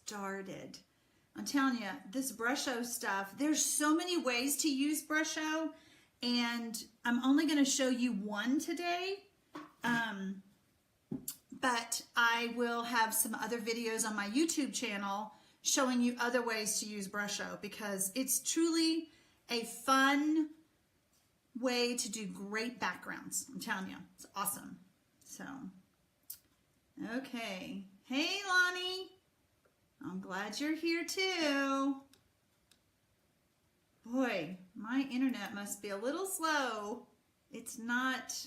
started. I'm telling you, this Brusho stuff, there's so many ways to use Brusho, and I'm only going to show you one today. But I will have some other videos on my YouTube channel showing you other ways to use Brusho, because it's truly a fun way to do great backgrounds. I'm telling you, it's awesome. So, okay. Hey, Lonnie. I'm glad you're here too. Boy, my internet must be a little slow. It's not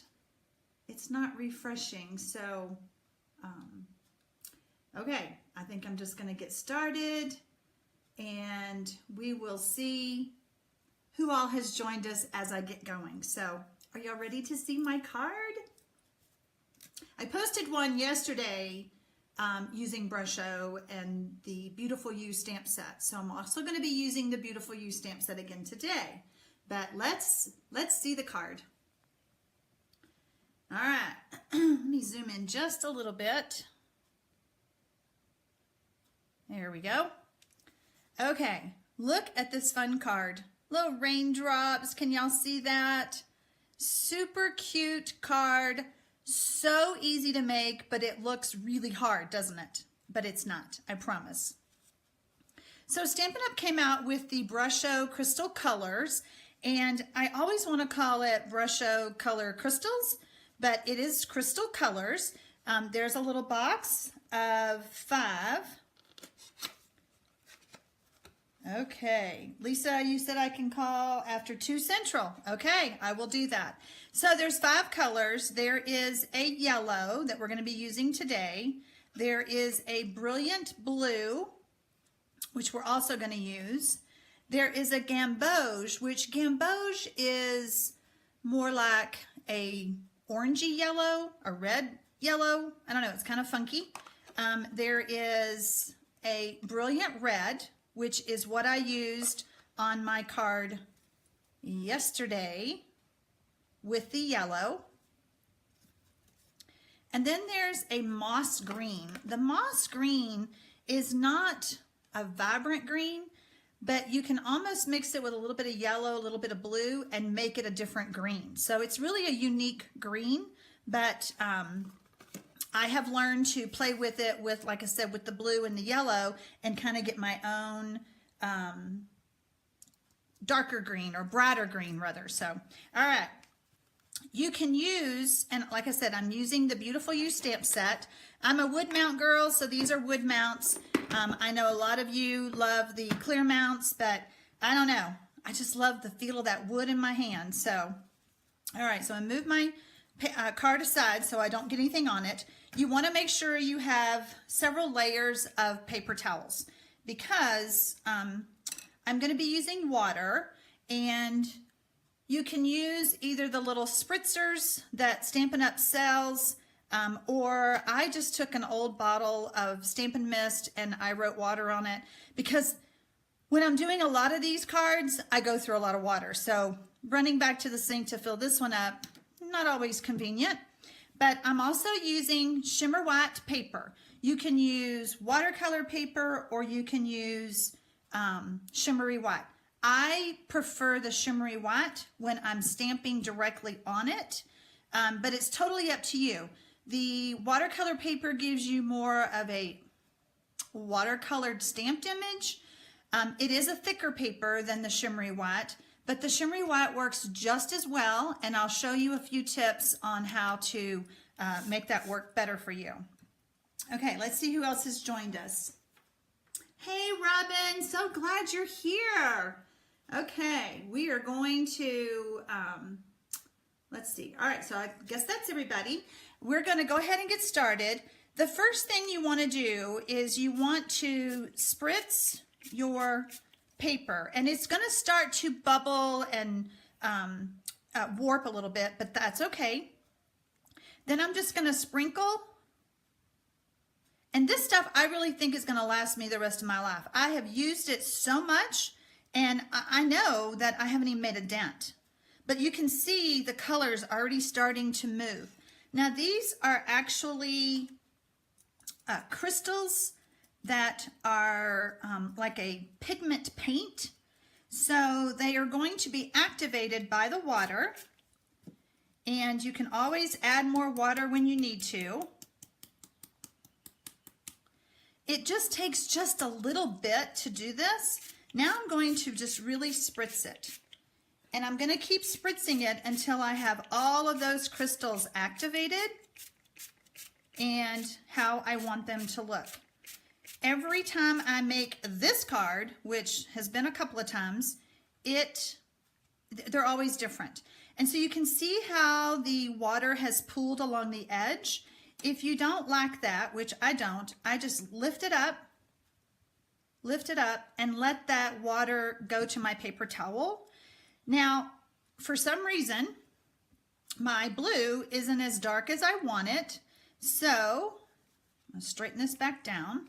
refreshing. So, okay, I think I'm just going to get started, and we will see who all has joined us as I get going. So, are y'all ready to see my card? I posted one yesterday using Brusho and the Beautiful You stamp set. So I'm also going to be using the Beautiful You stamp set again today. But let's see the card. All right, let me zoom in just a little bit. There we go. Okay, look at this fun card. Little raindrops, can y'all see that? Super cute card. So easy to make, but it looks really hard, doesn't it? But it's not, I promise. So Stampin' Up! Came out with the Brusho Crystal Colors, and I always want to call it Brusho Color Crystals, but it is Crystal Colors. There's a little box of 5. Okay, Lisa, you said I can call after 2 Central. Okay, I will do that. So there's 5 colors. There is a yellow that we're going to be using today. There is a brilliant blue, which we're also going to use. There is a gamboge, which gamboge is more like a orangey yellow, a red yellow. I don't know, it's kind of funky. There is a brilliant red, which is what I used on my card yesterday with the yellow. And then there's a moss green. The moss green is not a vibrant green, but you can almost mix it with a little bit of yellow, a little bit of blue, and make it a different green. So it's really a unique green, but I have learned to play with it with, like I said, with the blue and the yellow, and kind of get my own darker green, or brighter green rather. So, all right. You can use, and like I said, I'm using the Beautiful You stamp set. I'm a wood mount girl, so these are wood mounts. I know a lot of you love the clear mounts, but I don't know. I just love the feel of that wood in my hand. So, all right, so I move my card aside so I don't get anything on it. You want to make sure you have several layers of paper towels, because I'm going to be using water, and you can use either the little spritzers that Stampin' Up! Sells, or I just took an old bottle of Stampin' Mist and I wrote water on it, because when I'm doing a lot of these cards, I go through a lot of water. So running back to the sink to fill this one up, not always convenient. But I'm also using shimmer white paper. You can use watercolor paper, or you can use shimmery white. I prefer the shimmery white when I'm stamping directly on it, but it's totally up to you. The watercolor paper gives you more of a watercolored stamped image. It is a thicker paper than the shimmery white, but the shimmery white works just as well, and I'll show you a few tips on how to make that work better for you. Okay, let's see who else has joined us. Hey, Robin, so glad you're here. Okay, we are going to, let's see. All right, so I guess that's everybody. We're going to go ahead and get started. The first thing you want to do is you want to spritz your paper, and it's going to start to bubble and warp a little bit, but that's okay. Then I'm just going to sprinkle. And this stuff I really think is going to last me the rest of my life. I have used it so much, and I know that I haven't even made a dent. But you can see the colors already starting to move. Now these are actually crystals that are like a pigment paint. So they are going to be activated by the water, and you can always add more water when you need to. It just takes just a little bit to do this. Now I'm going to just really spritz it. And I'm going to keep spritzing it until I have all of those crystals activated and how I want them to look. Every time I make this card, which has been a couple of times, they're always different. And so you can see how the water has pooled along the edge. If you don't like that, which I don't, I just lift it up, and let that water go to my paper towel. Now, for some reason, my blue isn't as dark as I want it, so I'll straighten this back down.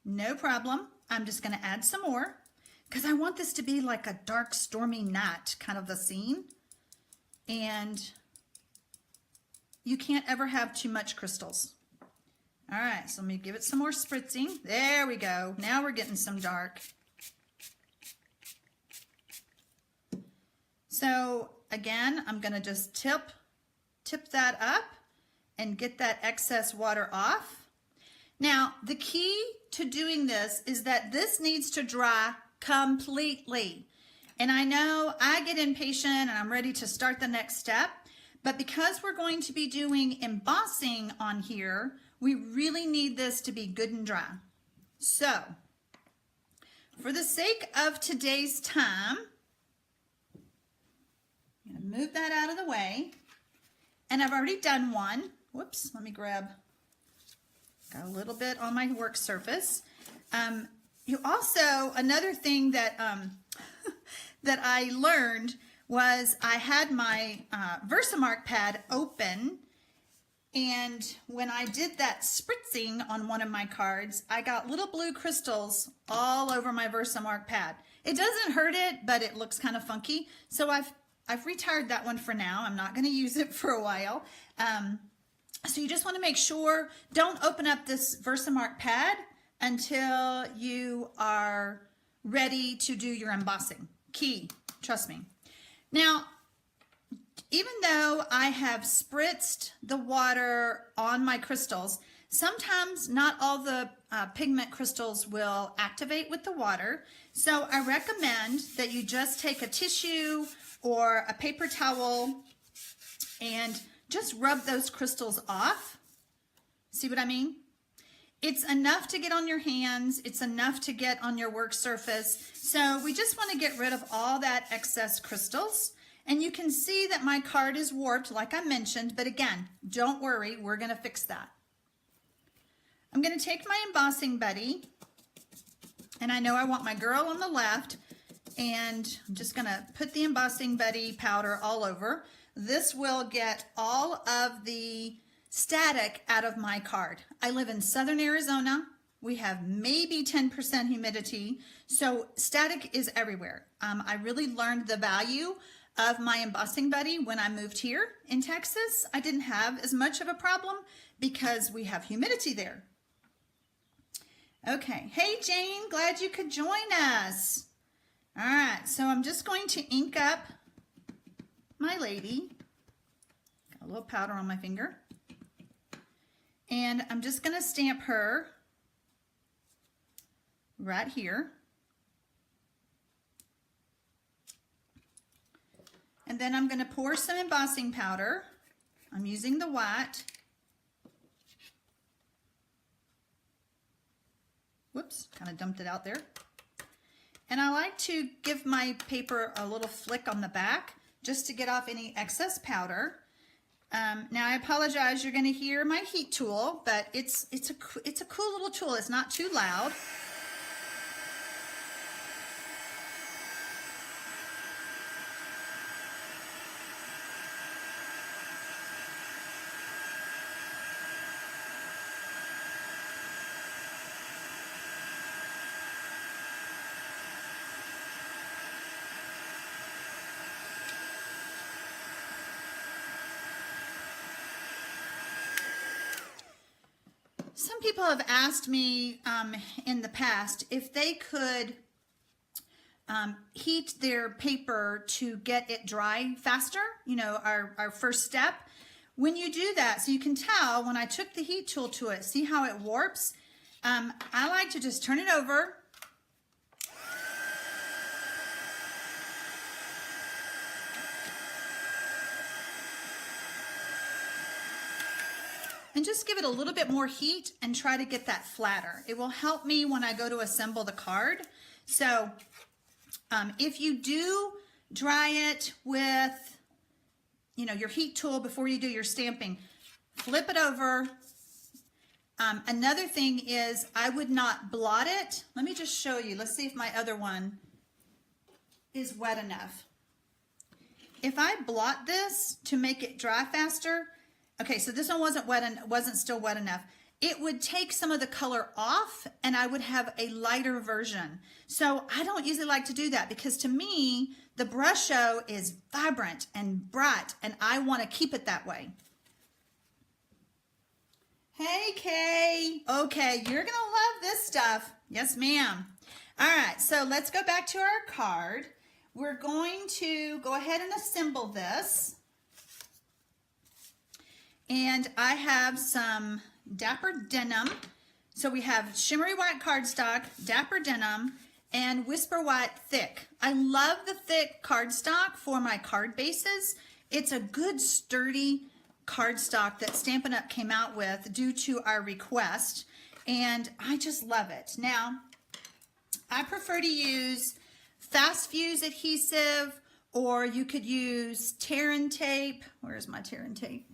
No problem. I'm just going to add some more because I want this to be like a dark, stormy night kind of a scene. And you can't ever have too much crystals. All right, so let me give it some more spritzing. There we go. Now we're getting some dark. So again, I'm going to just tip that up and get that excess water off. Now, the key to doing this is that this needs to dry completely. And I know I get impatient and I'm ready to start the next step, but because we're going to be doing embossing on here, we really need this to be good and dry. So, for the sake of today's time, I'm going to move that out of the way. And I've already done one. Whoops, let me grab. Got a little bit on my work surface. You also, another thing that that I learned was I had my Versamark pad open, and when I did that spritzing on one of my cards, I got little blue crystals all over my Versamark pad. It doesn't hurt it, but it looks kind of funky. So I've retired that one for now. I'm not going to use it for a while. So you just want to make sure, don't open up this Versamark pad until you are ready to do your embossing. Key, trust me. Now, even though I have spritzed the water on my crystals, sometimes not all the pigment crystals will activate with the water. So I recommend that you just take a tissue or a paper towel and just rub those crystals off. See what I mean? It's enough to get on your hands. It's enough to get on your work surface. So we just want to get rid of all that excess crystals. And you can see that my card is warped, like I mentioned, but again, don't worry, we're going to fix that. I'm going to take my embossing buddy, and I know I want my girl on the left, and I'm just going to put the embossing buddy powder all over. This will get all of the static out of my card. I live in southern Arizona. We have maybe 10% humidity, so static is everywhere. I really learned the value of my embossing buddy when I moved here in Texas. I didn't have as much of a problem because we have humidity there. Okay, hey Jane, glad you could join us. All right, so I'm just going to ink up my lady. Got a little powder on my finger. And I'm just going to stamp her right here. And then I'm going to pour some embossing powder. I'm using the white. Whoops, kind of dumped it out there. And I like to give my paper a little flick on the back just to get off any excess powder. Now I apologize, you're going to hear my heat tool, but it's a cool little tool. It's not too loud. Some people have asked me in the past if they could heat their paper to get it dry faster, you know, our first step. When you do that, so you can tell when I took the heat tool to it, see how it warps? I like to just turn it over. And just give it a little bit more heat and try to get that flatter. It will help me when I go to assemble the card. So if you do dry it with, you know, your heat tool before you do your stamping, flip it over. Another thing is I would not blot it. Let me just show you. Let's see if my other one is wet enough. If I blot this to make it dry faster, okay, so this one wasn't wet and wasn't still wet enough. It would take some of the color off and I would have a lighter version. So I don't usually like to do that because to me, the Brusho is vibrant and bright and I want to keep it that way. Hey, Kay. Okay, you're going to love this stuff. Yes, ma'am. All right, so let's go back to our card. We're going to go ahead and assemble this. And I have some Dapper Denim. So we have Shimmery White Cardstock, Dapper Denim, and Whisper White Thick. I love the thick cardstock for my card bases. It's a good sturdy cardstock that Stampin' Up! Came out with due to our request. And I just love it. Now, I prefer to use Fast Fuse adhesive, or you could use tear and tape. Where's my tear and tape?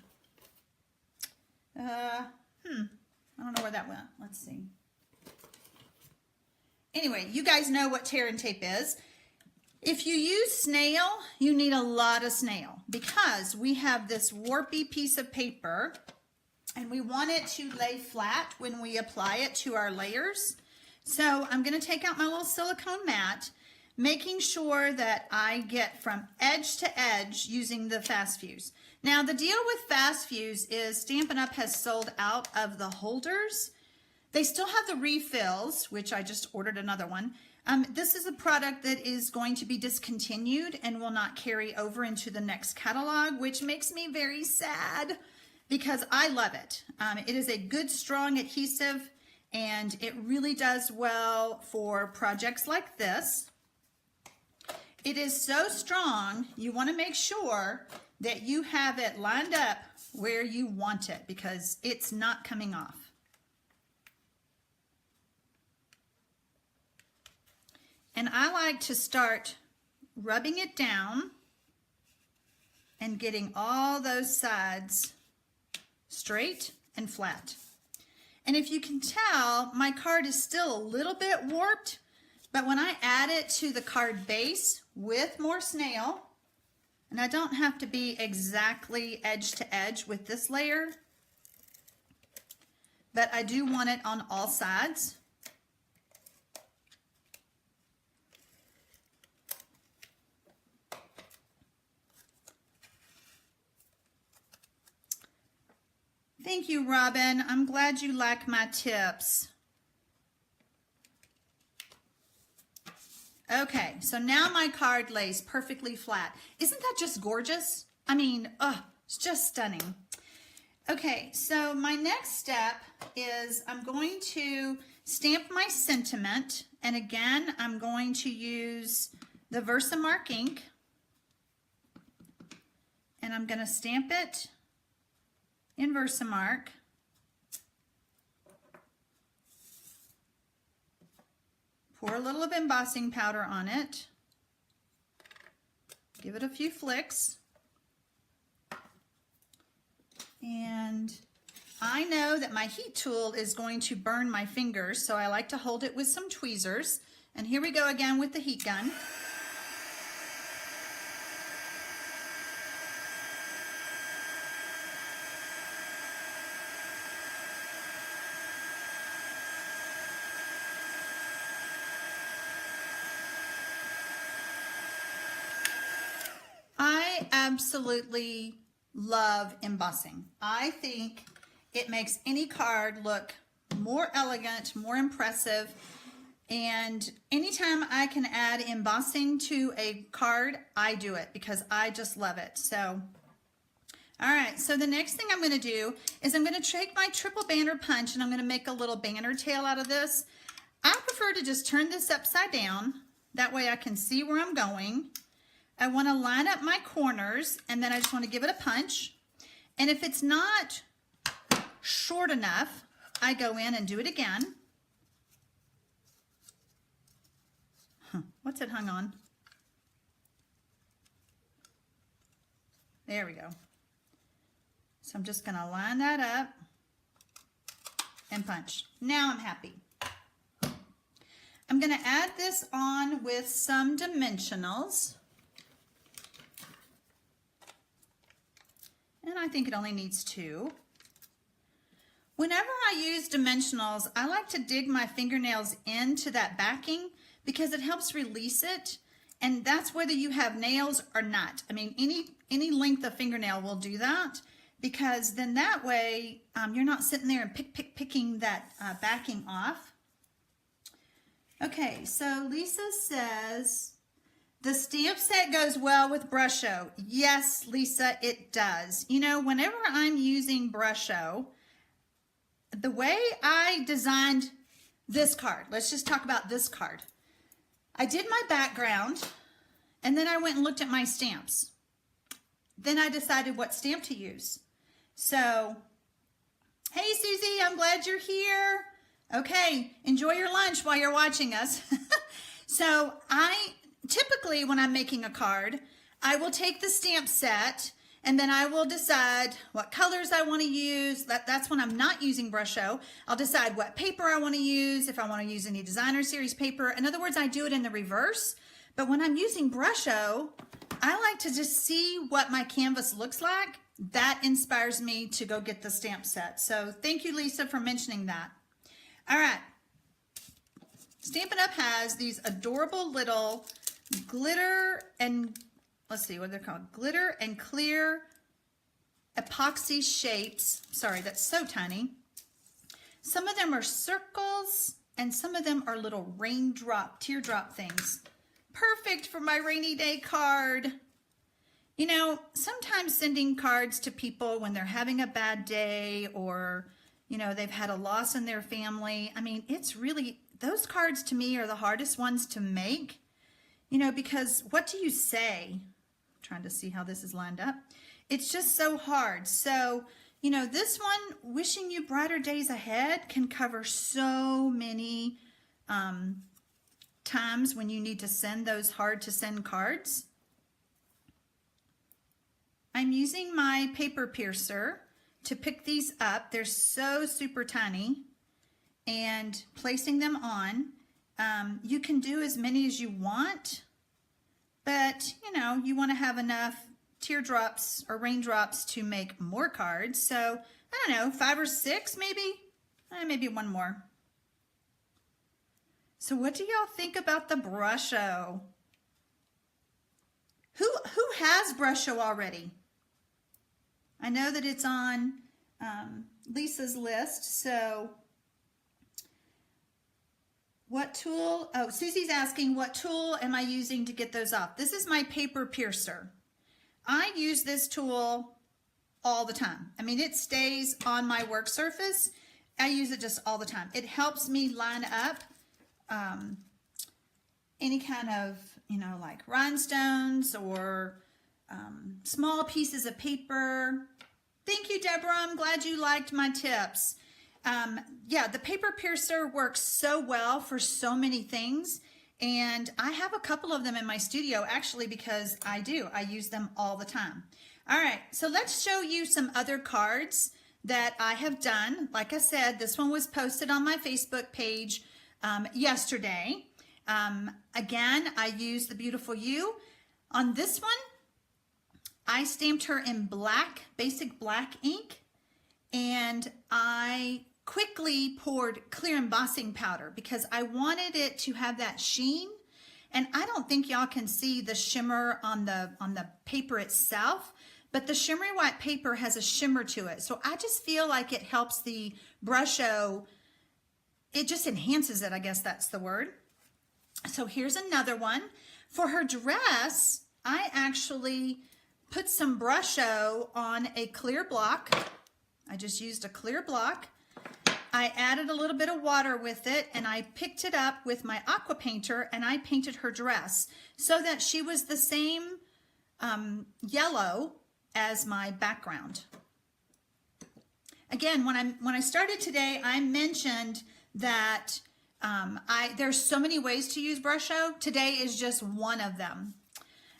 I don't know where that went. Let's see. Anyway, you guys know what tear and tape is. If you use snail, you need a lot of snail because we have this warpy piece of paper and we want it to lay flat when we apply it to our layers. So I'm going to take out my little silicone mat, making sure that I get from edge to edge using the Fast Fuse. Now the deal with Fast Fuse is Stampin' Up! Has sold out of the holders. They still have the refills, which I just ordered another one. This is a product that is going to be discontinued and will not carry over into the next catalog, which makes me very sad because I love it. It is a good, strong adhesive and it really does well for projects like this. It is so strong, you want to make sure that you have it lined up where you want it because it's not coming off. And I like to start rubbing it down and getting all those sides straight and flat. And if you can tell, my card is still a little bit warped, but when I add it to the card base with more snail, and I don't have to be exactly edge to edge with this layer, but I do want it on all sides. Thank you, Robin. I'm glad you like my tips. Okay, so now my card lays perfectly flat. Isn't that just gorgeous? I mean, it's just stunning. Okay, so my next step is I'm going to stamp my sentiment. And again, I'm going to use the Versamark ink. And I'm going to stamp it in Versamark. Pour a little of embossing powder on it. Give it a few flicks. And I know that my heat tool is going to burn my fingers, so I like to hold it with some tweezers. And here we go again with the heat gun. I absolutely love embossing. I think it makes any card look more elegant, more impressive. And anytime I can add embossing to a card, I do it because I just love it. So, all right, so the next thing I'm going to do is I'm going to take my triple banner punch and I'm going to make a little banner tail out of this. I prefer to just turn this upside down. That way I can see where I'm going. I want to line up my corners and then I just want to give it a punch. And if it's not short enough, I go in and do it again. What's it hung on? There we go. So I'm just going to line that up and punch. Now I'm happy. I'm going to add this on with some dimensionals. And I think it only needs 2. Whenever I use dimensionals, I like to dig my fingernails into that backing because it helps release it. And that's whether you have nails or not. I mean, any length of fingernail will do that because then that way you're not sitting there and picking that backing off. Okay, so Lisa says, the stamp set goes well with Brusho. Yes, Lisa, it does. You know, whenever I'm using Brusho, the way I designed this card, let's just talk about this card. I did my background, and then I went and looked at my stamps. Then I decided what stamp to use. So, hey Susie, I'm glad you're here. Okay, enjoy your lunch while you're watching us. So typically when I'm making a card, I will take the stamp set and then I will decide what colors I want to use. That's when I'm not using Brusho. I'll decide what paper I want to use, if I want to use any designer series paper. In other words, I do it in the reverse. But when I'm using Brusho, I like to just see what my canvas looks like. That inspires me to go get the stamp set. So thank you, Lisa, for mentioning that. All right. Stampin' Up! Has these adorable little glitter and, let's see what they're called, glitter and clear epoxy shapes. Sorry, that's so tiny. Some of them are circles and some of them are little raindrop, teardrop things. Perfect for my rainy day card. You know, sometimes sending cards to people when they're having a bad day or, you know, they've had a loss in their family. I mean, it's really, those cards to me are the hardest ones to make, you know, because what do you say? I'm trying to see how this is lined up. It's just so hard. So, you know, this one, wishing you brighter days ahead, can cover so many times when you need to send those hard to send cards. I'm using my paper piercer to pick these up. They're so super tiny, and placing them on. You can do as many as you want, but you know, you want to have enough teardrops or raindrops to make more cards. So I don't know, 5 or 6 maybe, maybe one more. So what do y'all think about the Brusho? Who has Brusho already? I know that it's on Lisa's list. So what tool? Oh, Susie's asking, what tool am I using to get those off? This is my paper piercer. I use this tool all the time. I mean, it stays on my work surface. I use it just all the time. It helps me line up any kind of, you know, like rhinestones or small pieces of paper. Thank you, Deborah. I'm glad you liked my tips. Yeah, the paper piercer works so well for so many things. And I have a couple of them in my studio actually because I use them all the time. All right, so let's show you some other cards that I have done. Like I said, this one was posted on my Facebook page yesterday. Again, I used the Beautiful You. On this one, I stamped her in black, basic black ink, and I quickly poured clear embossing powder because I wanted it to have that sheen. And I don't think y'all can see the shimmer on the paper itself, but the shimmery white paper has a shimmer to it. So I just feel like it helps the Brusho it just enhances it, I guess that's the word. So here's another one. For her dress, I actually put some Brusho on a clear block. I just used a clear block. I added a little bit of water with it, and I picked it up with my aqua painter, and I painted her dress so that she was the same yellow as my background. Again, when I started today, I mentioned that there's so many ways to use Brusho. Today is just one of them.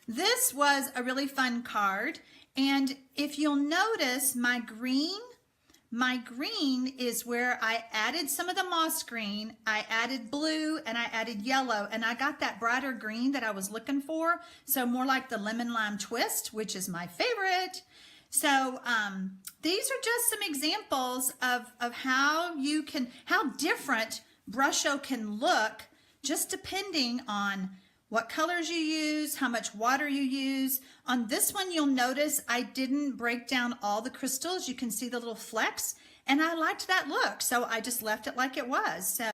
This was a really fun card, and if you'll notice, my green is where I added some of the moss green, I added blue, and I added yellow, and I got that brighter green that I was looking for, so more like the lemon lime twist, which is my favorite. So these are just some examples of how different Brusho can look, just depending on what colors you use, how much water you use. On this one, you'll notice I didn't break down all the crystals. You can see the little flecks, and I liked that look, so I just left it like it was. So